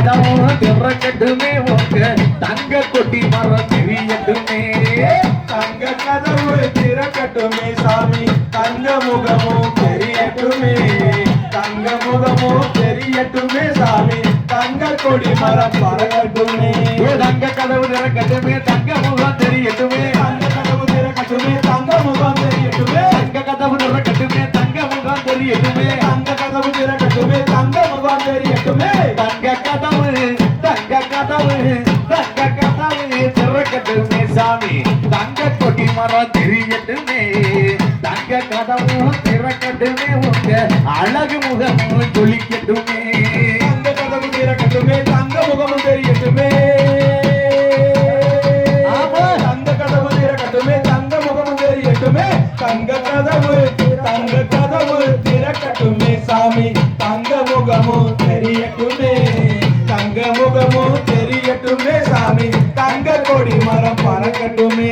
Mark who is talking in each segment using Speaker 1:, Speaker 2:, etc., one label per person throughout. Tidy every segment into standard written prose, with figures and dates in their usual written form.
Speaker 1: கதவும் திறக்கட்டுமே உங்க தங்க கொடி மரம் தெரியட்டுமே
Speaker 2: தங்க கதவு திறக்கட்டுமே சாமி தங்க முகமும் தெரியட்டுமே தங்க முகமும் தெரியட்டுமே சாமி தங்க கொடி மரம் பறக்கட்டுமே
Speaker 1: தங்க கதவு திறக்கட்டுமே தங்க முகம் தெரியட்டுமே
Speaker 2: தங்க கதவு திறக்கட்டுமே தங்க முகம் தெரியட்டுமே
Speaker 1: தங்க கதவு திறக்கட்டுமே தங்க முகம் தெரியட்டுமே
Speaker 2: தங்க கதவு திறக்கட்டுமே தங்க முகம் தெரியட்டுமே
Speaker 1: தங்க கதவு திறக்கட்டுமே சாமி தங்க கொடி மரம் தெரியட்டுமே தங்க கதவும் திறக்கட்டுமே உங்க அழகு முகமும் ஜொலிக்கட்டுமே
Speaker 2: தங்க கதவு திறக்கட்டுமே தங்க முகமும் தெரியட்டுமே தங்க கதவு திறக்கட்டுமே தங்க முகமும் தெரியட்டுமே தங்க கதவு திறக்கட்டுமே சாமி தங்க முகமும் தெரியட்டுமே தங்க முகமும் தெரியட்டுமே சாமி தங்க கொடி மரம் பறக்கட்டுமே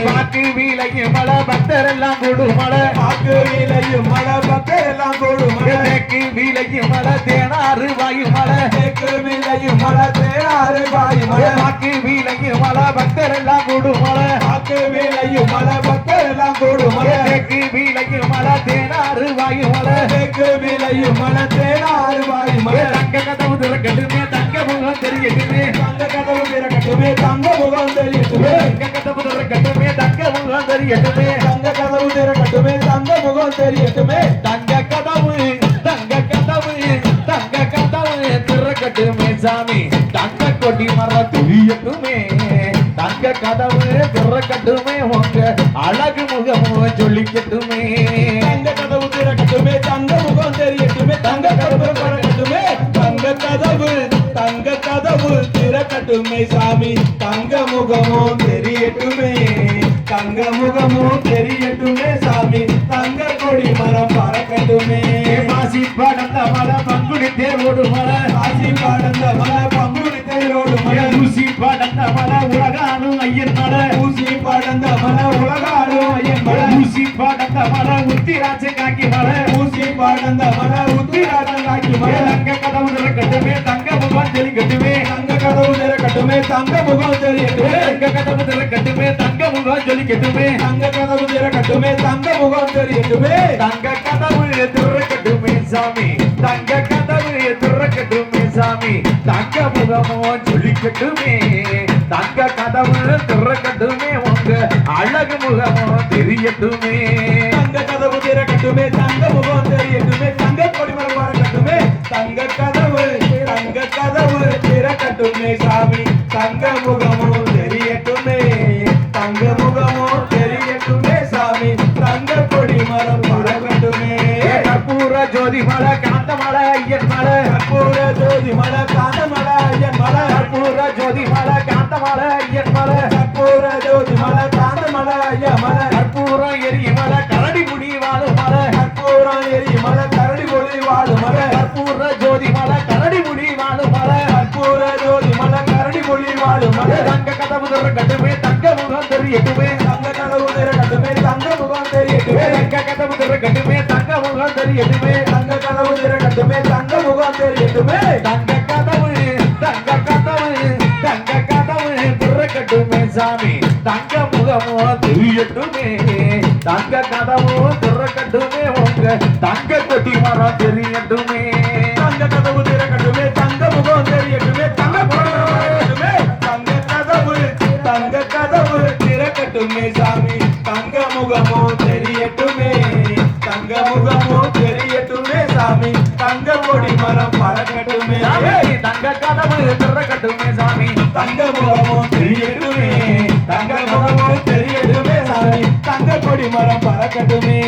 Speaker 1: பாக்கு வீலையும் மழை பக்தர் எல்லாம் கூடு மழை
Speaker 2: பாக்கு வீலையும் மழை பக்தர் எல்லாம் கூடு மழை
Speaker 1: தேக்கு வீலையும் மழை தேனாறு வாயு மழை
Speaker 2: தேக்கு வீலையும் மழை தேனாறு வாயு மழை
Speaker 1: பாக்கு வீலையும் மழை பக்தர் எல்லாம் கூடு மழை
Speaker 2: பாக்கு வீலையும் மழை பக்தர் எல்லாம் கூடு மழை
Speaker 1: தேக்கு வீலையும் மழை தேனாறு வாயு மழை
Speaker 2: தேக்கு வீலையும் மழை தேனாறு வாயு மழை
Speaker 1: தங்க கதவு திறக்கட்டுமே தங்க முகம் தெரியட்டுமே
Speaker 2: தங்க கதவு திறக்கட்டுமே தங்க முகம் தெரியட்டுமே
Speaker 1: தங்க கதவு திறக்கட்டுமே தங்க முகம் தெரியட்டுமே
Speaker 2: தங்க கதவு திறக்கட்டுமே தங்க முகம் தெரியட்டுமே
Speaker 1: தங்க கதவு திறக்கட்டுமே சாமி தங்க கொடி மரம் தெரியட்டுமே தங்க கதவு திறக்கட்டுமே உங்க அழகு முகமும் சொல்லிக்கட்டுமே
Speaker 2: தங்க கதவு திறக்கட்டுமே தங்க முகம் தெரியட்டுமே தங்க கதவு திறக்கட்டுமே தங்க கதவு திறக்கட்டுமே சாமி தங்க முகமும் தெரியட்டுமே தங்க முகமும் தெரியட்டுமே சாமி தங்க கொடி மரம் பறக்கட்டுமே
Speaker 1: மாசி படந்த மலை பங்குனி தேரோடு மலை
Speaker 2: ஆசி பாடந்த மலை பங்குனி தேரோடு மலை
Speaker 1: ஊசி படந்த மலை உலகானும் ஐயன் மலை
Speaker 2: ஊசி பாடந்த மலை உலகாடும் ஐயன் மலை
Speaker 1: ஊசி படந்த மலை உத்திராட்ச காக்கி மலை
Speaker 2: ஊசி பாடந்த மலை உத்திராட்டம் காக்கி மலை
Speaker 1: தங்க கதவு திறக்கட்டுமே தங்க முகம் தெளிக்கட்டுமே
Speaker 2: தங்க கதவு திறக்கட்டுமே தங்க முகம் தெரியட்டுமே
Speaker 1: தங்க கதவு திறக்கட்டுமே தங்க முகம் ஜொலிக்கட்டுமே
Speaker 2: தங்க கதவு திறக்கட்டுமே தங்க முகம் தெரியட்டுமே
Speaker 1: தங்க கதவு திறக்கட்டுமே சாமி தங்க கதவு திறக்கட்டுமே சாமி தங்க முகமோ ஜொலிக்கட்டுமே தங்க கதவு திறக்கட்டுமே உங்க அழகு முகமோ தெரியட்டுமே
Speaker 2: தங்க கதவு திறக்கட்டுமே தங்க முகம் தெரியட்டுமே தங்க கொடிமரம் பறக்கட்டுமே தங்க கதவு திறக்கட்டுமே சாமி தங்க முகமும் தெரியட்டுமே தங்க முகமும் தெரியட்டுமே சாமி தங்க கொடிமரம் பறக்கட்டுமே
Speaker 1: கற்பூர ஜோதி மலை காந்த மலை ஐயன் மலை
Speaker 2: கற்பூர ஜோதி மலை காந்த மலை ஐயன் மலை
Speaker 1: கற்பூர ஜோதி மலை காந்த மலை ஐயன் மலை
Speaker 2: கற்பூர ஜோதி மலை காந்த மலை ஐயன் மலை
Speaker 1: கற்பூரம் எரி மலை கரடி முடி வாழும் மலை
Speaker 2: கற்பூரம் எரி மலை கரடி மொழி வாழும் மலை
Speaker 1: கற்பூர ஜோதி மலை கரடி முடி வாழும் மலை
Speaker 2: கற்பூர ஜோதி மலை கரடி மொழி வாழும் மலை
Speaker 1: தங்க கதவு திறக்கட்டுமே தங்க முகம் தெரியட்டுமே
Speaker 2: தங்க கதவு திறக்கட்டுமே தங்க முகம் தெரியட்டுமே
Speaker 1: தங்க கதவு திறக்கட்டுமே தங்க முகம் தெரியட்டுமே
Speaker 2: தங்க கதவு திறக்கட்டுமே தங்க முகம் தெரியட்டுமே
Speaker 1: தங்க கதவு திறக்கட்டுமே சாமி தங்க முகமோ தெரியட்டுமே தங்க கதவு திறக்கட்டுமே உங்க தங்க கொட்டி மரம் தெரியட்டுமே
Speaker 2: தங்க கதவு திறக்கட்டுமே தங்க முகம் தெரியட்டுமே தங்க தெரியட்டுமே தங்க கதவு திறக்கட்டுமே சாமி தங்க முகமோ தெரியட்டுமே தங்க முகமோ தெரியட்டுமே சாமி தங்க கொடி மரம் பறக்கட்டுமே
Speaker 1: தங்க கதவு திறக்கட்டுமே சாமி
Speaker 2: தங்க முகமோ தெரியட்டுமே தங்க முகமோ தெரியட்டுமே சாமி தங்க கொடி மரம் பறக்கட்டுமே